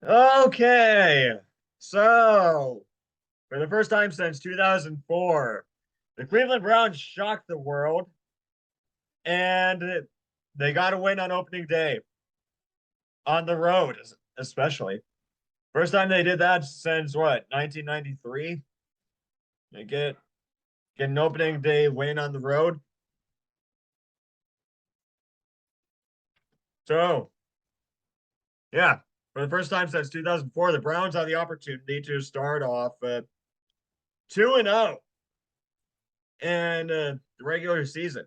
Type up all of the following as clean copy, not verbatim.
Okay, so for the first time since 2004, the Cleveland Browns shocked the world, and they got a win on opening day on the road, especially. First time they did that since what, 1993? They get an opening day win on the road. So, yeah, for the first time since 2004, the Browns have the opportunity to start off 2-0 in the regular season.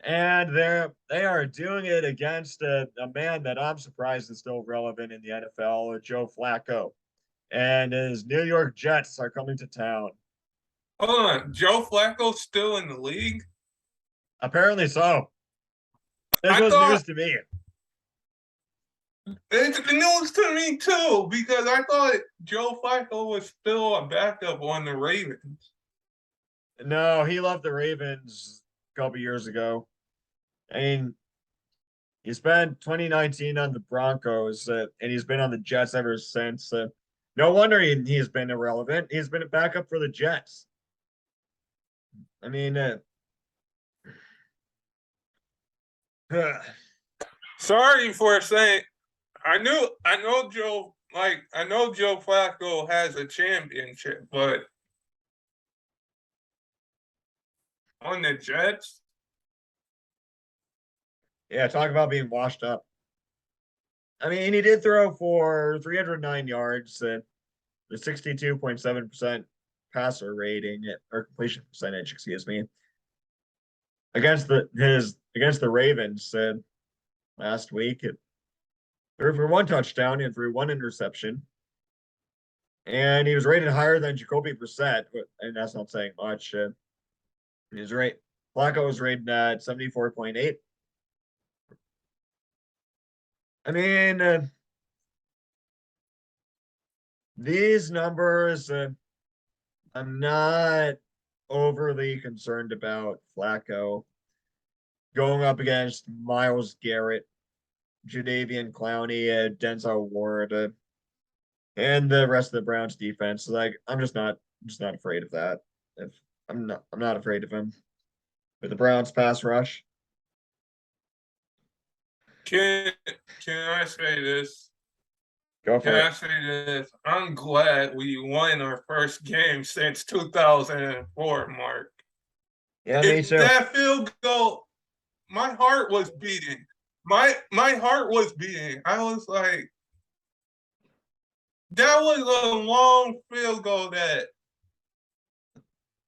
And they are doing it against a man that I'm surprised is still relevant in the NFL, Joe Flacco. And his New York Jets are coming to town. Hold on, Joe Flacco's still in the league? Apparently so. This I was thought news to me. it's news to me too, because I thought Joe Flacco was still a backup on the Ravens. No, he left the Ravens a couple years ago. I mean, he spent 2019 on the Broncos, and he's been on the Jets ever since. No wonder he's been irrelevant. He's been a backup for the Jets. I mean, Sorry for saying I know Joe Flacco has a championship, but on the Jets, yeah, talk about being washed up. I mean, he did throw for 309 yards and the 62.7% passer rating or completion percentage, excuse me, against the Ravens last week. It threw for one touchdown and threw one interception. And he was rated higher than Jacoby Brissett, and that's not saying much. He was right. Flacco was rated at 74.8. I mean, these numbers, I'm not overly concerned about Flacco going up against Myles Garrett, Jadeveon Clowney, Denzel Ward, and the rest of the Browns defense. Like, I'm just not afraid of that. If I'm not afraid of him. With the Browns pass rush. can can I say this? Go Can for I it. say this? I'm glad we won our first game since 2004, Mark. Yeah, me If too. that field goal, my heart was beating. My heart was beating. I was like, that was a long field goal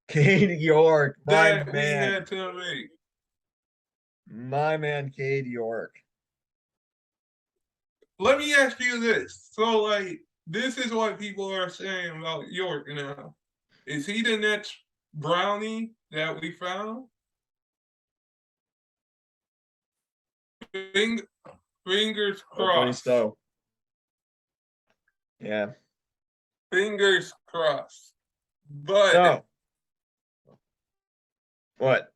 Cade York, that we had to make. my man, Cade York. Let me ask you this. So, like, this is what people are saying about York now. Is he the next Brownie that we found? Fing- Fingers Hopefully crossed. so. Yeah. Fingers crossed. But So what?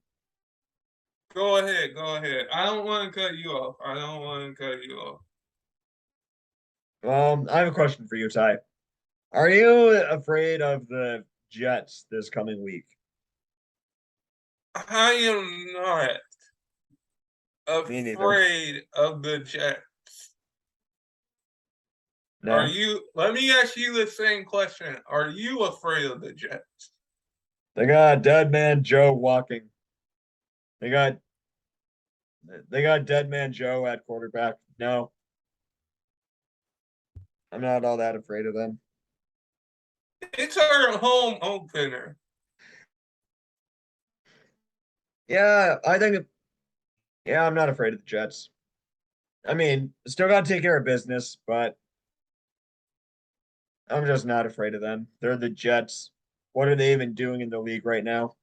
go ahead, go ahead. I don't want to cut you off. I don't want to cut you off. I have a question for you, Ty. Are you afraid of the Jets this coming week? I am not Me neither. afraid of the Jets. Are No. you? Let me ask you the same question. Are you afraid of the Jets? They got Dead Man Joe walking. They got they got Dead Man Joe at quarterback. No, I'm not all that afraid of them. It's our home opener. Yeah, yeah, I'm not afraid of the Jets. I mean, still got to take care of business, but I'm just not afraid of them. They're the Jets. What are they even doing in the league right now?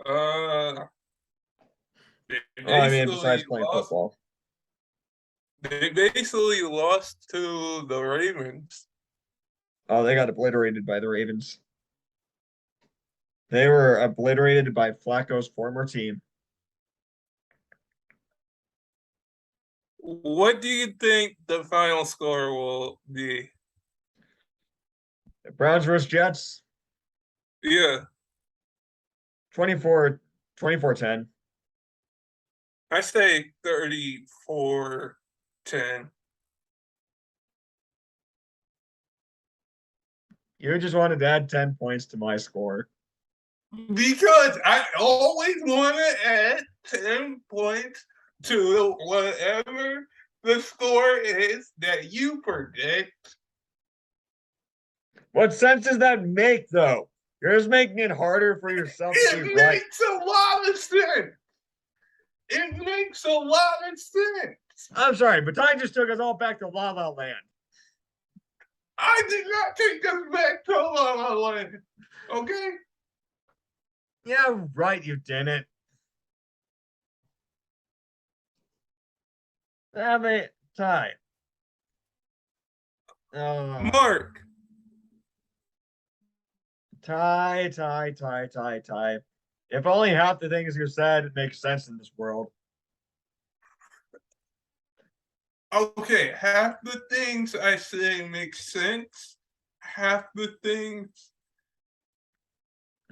Uh, they Oh, I mean, basically besides playing lost. football. They basically lost to the Ravens. Oh, they got obliterated by the Ravens. They were obliterated by Flacco's former team. What do you think the final score will be? Browns versus Jets, Yeah, 24-10. I say 34-10. You just wanted to add 10 points to my score. Because I always want to add 10 points to whatever the score is that you predict. What sense does that make, though? You're just making it harder for yourself to be It right. makes a lot of sense. It makes a lot of sense. I'm sorry, but Ty just took us all back to La La Land. I did not take us back to La La Land. Okay? Yeah, right, you didn't. Damn it, Ty. Marc, Ty. If only half the things you said make sense in this world. okay, half the things I say make sense. Half the things.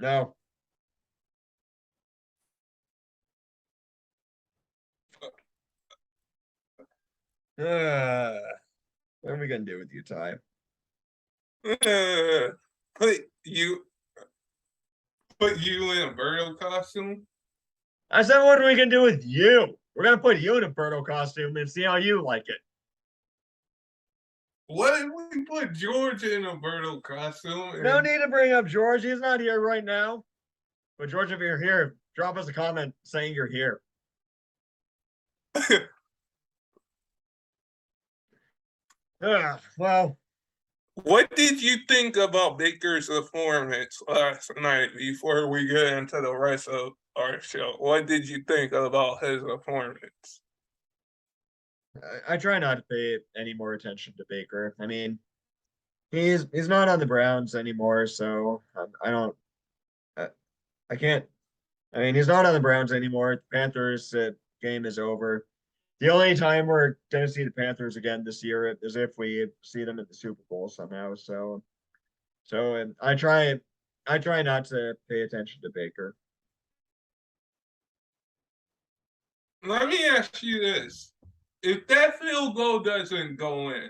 No. What are we gonna do with you, Ty? Put you in a Birdo costume. I said, what are we gonna do with you? We're gonna put you in a Birdo costume and see how you like it. What if we put George in a Birdo costume? No need to bring up George. He's not here right now. But George, if you're here, drop us a comment saying you're here. Well, What did you think about Baker's performance last night before we get into the rest of our show? What did you think about his performance? I try not to pay any more attention to Baker. I mean, he's not on the Browns anymore, so I don't. I can't. I mean, he's not on the Browns anymore. The Panthers game is over. The only time we're going to see the Panthers again this year is if we see them in the Super Bowl somehow. So and I try not to pay attention to Baker. Let me ask you this. If that field goal doesn't go in,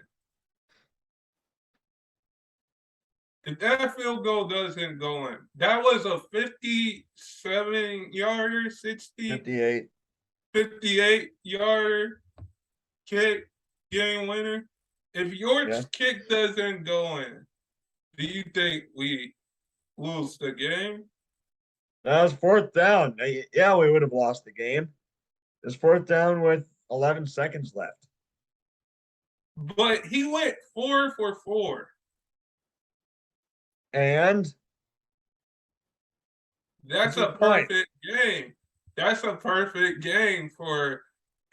if that field goal doesn't go in, that was a 57-yarder, 58. 58-yarder kick, game winner. If your Yeah. kick doesn't go in, do you think we lose the game? That was fourth down. Yeah, we would have lost the game. It's fourth down with 11 seconds left. But he went 4 for 4. And That's a perfect game. That's a perfect game for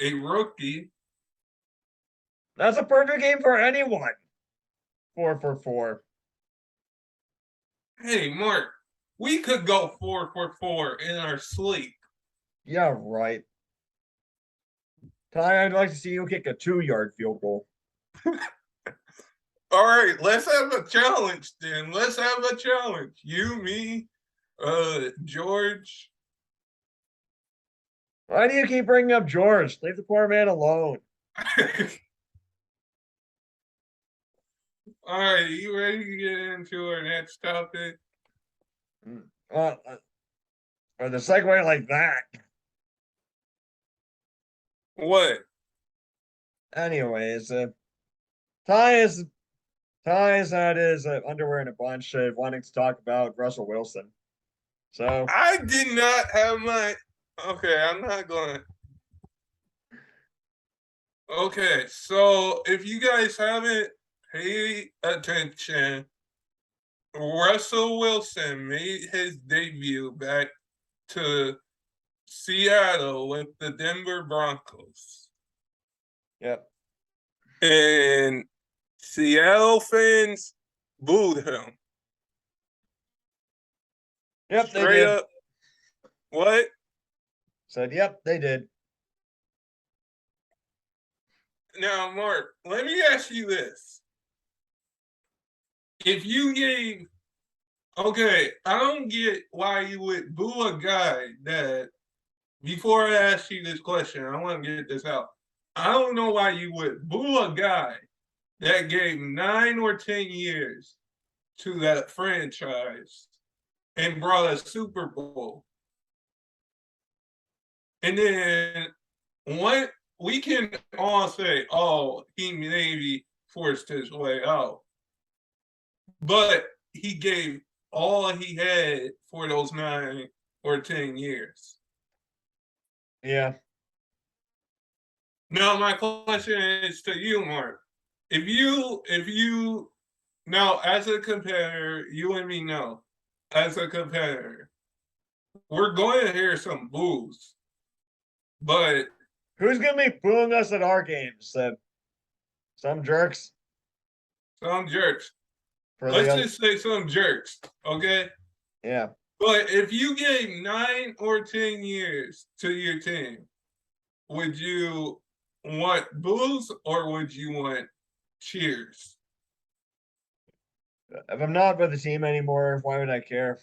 a rookie. That's a perfect game for anyone. 4 for 4. Hey, Marc, we could go 4 for 4 in our sleep. Yeah, right. Ty, I'd like to see you kick a 2-yard field goal. All right, let's have a challenge then. Let's have a challenge. You, me, George. Why do you keep bringing up George? Leave the poor man alone. All right, you ready to get into our next topic? Or the segue like that. What? Anyways, Ty's had his underwear in a bunch, wanting to talk about Russell Wilson. So I did not have my. Okay, I'm not going. Okay, so if you guys haven't paid attention, Russell Wilson made his debut back to Seattle with the Denver Broncos. yep. And Seattle fans booed him. Yep, they Straight did. up. What? Said, yep, they did. Now, Mark, let me ask you this. If you gave, okay, I don't get why you would boo a guy that, before I ask you this question, I want to get this out. I don't know why you would boo a guy that gave 9 or 10 years to that franchise and brought a Super Bowl. And then what we can all say, oh, he maybe forced his way out. But he gave all he had for those 9 or 10 years. Yeah. Now my question is to you, Mark. If you now as a competitor, you and me know, as a competitor, we're going to hear some boos. But Who's gonna be booing us at our games? Some jerks some jerks. for the Let's other. just say some jerks, okay? Yeah. But if you gave 9 or 10 years to your team, would you want boos or would you want cheers? If I'm not with the team anymore, why would I care?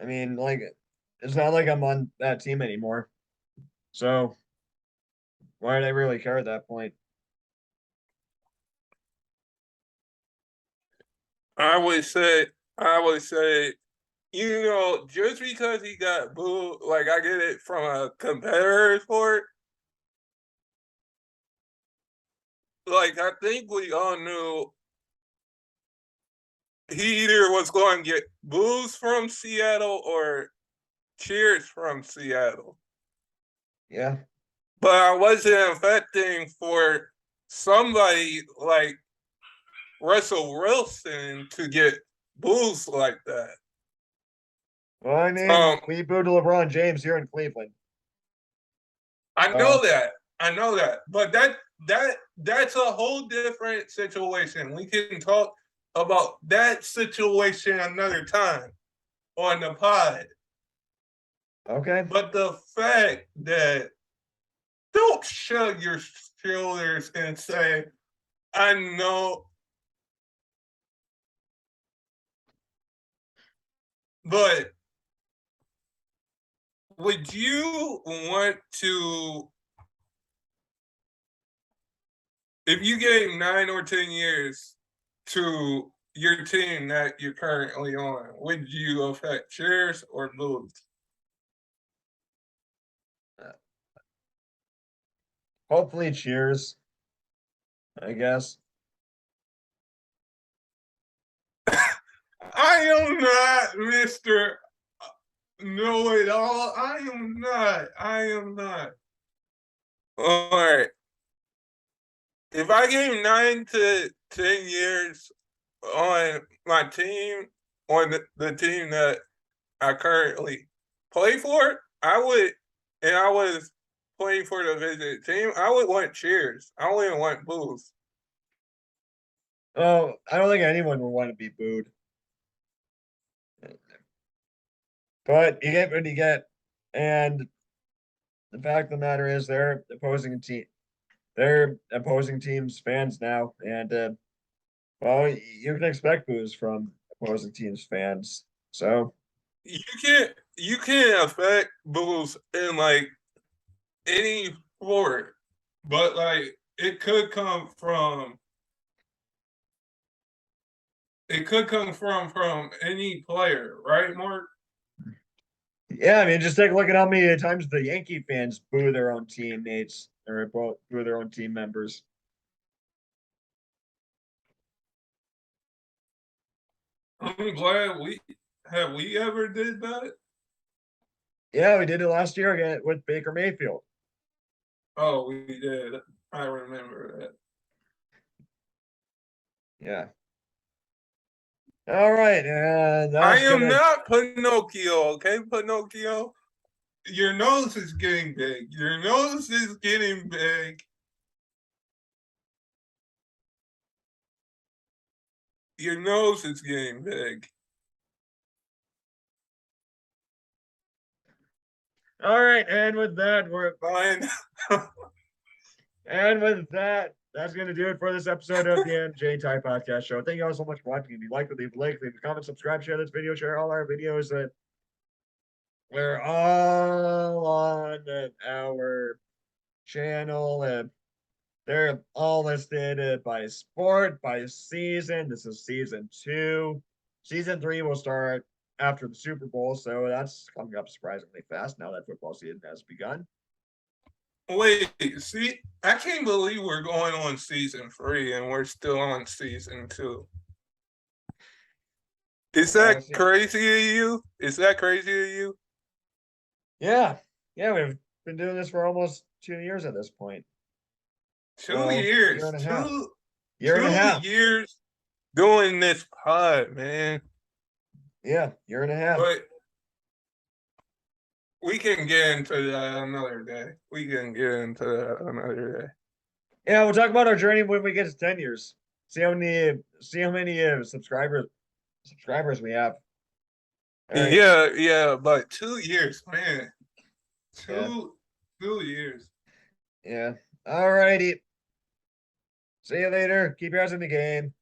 I mean, like, it's not like I'm on that team anymore. So why would I really care at that point? I would say, just because he got booed, like I get it from a competitor sport. Like I think we all knew he either was going to get boos from Seattle or cheers from Seattle. Yeah. But I wasn't affecting for somebody like Russell Wilson to get boos like that. Well, I mean, Um, we booed LeBron James here in Cleveland. I So know that. I know that. But that's a whole different situation. We can talk about that situation another time on the pod. okay. But the fact that don't shrug your shoulders and say, I know, but would you want to, if you gave 9 or 10 years to your team that you're currently on, would you affect cheers or boos? Hopefully, cheers. I guess. I am not Mr. Know It All. I am not. I am not. All right. If I gave 9 to 10 years on my team, on the team that I currently play for, I would, and I was playing for the visit team, I would want cheers. I wouldn't want boos. Oh, I don't think anyone would want to be booed. But you get what you get. And the fact of the matter is they're opposing teams fans now. And well, you can expect boos from opposing teams fans. So You can't affect boos in like any sport, but like it could come from any player, right, Mark? yeah, I mean, just take a look at how many times the Yankee fans boo their own teammates or boo their own team members. I'm glad we ever did that. Yeah, we did it last year again with Baker Mayfield. Oh, we did. I remember that. Yeah. All right, and I that's am gonna. not Pinocchio, okay, Pinocchio? Your nose is getting big. Your nose is getting big. Your nose is getting big. All right, and with that, Fine. that's going to do it for this episode of the mj&ty podcast show. Thank you all so much for watching. If you like it, leave a like, leave a comment, subscribe, share this video, share all our videos that we're all on our channel, and they're all listed by sport, by season. This is season 2. Season 3 will start after the Super Bowl, so that's coming up surprisingly fast now that football season has begun. Wait, see, I can't believe we're going on season 3 and we're still on season 2. Is that crazy to you? Is that crazy to you? Yeah. Yeah, we've been doing this for almost 2 years at this point. 2 years. Year and a half. Year and a half. 2 years doing this pod, man. Yeah, year and a half. But we can get into that another day. We can get into that another day. Yeah, we'll talk about our journey when we get to 10 years. See how many subscribers we have. Right. Yeah, but 2 years, man. Two years. Yeah. All righty. See you later. Keep your eyes on the game.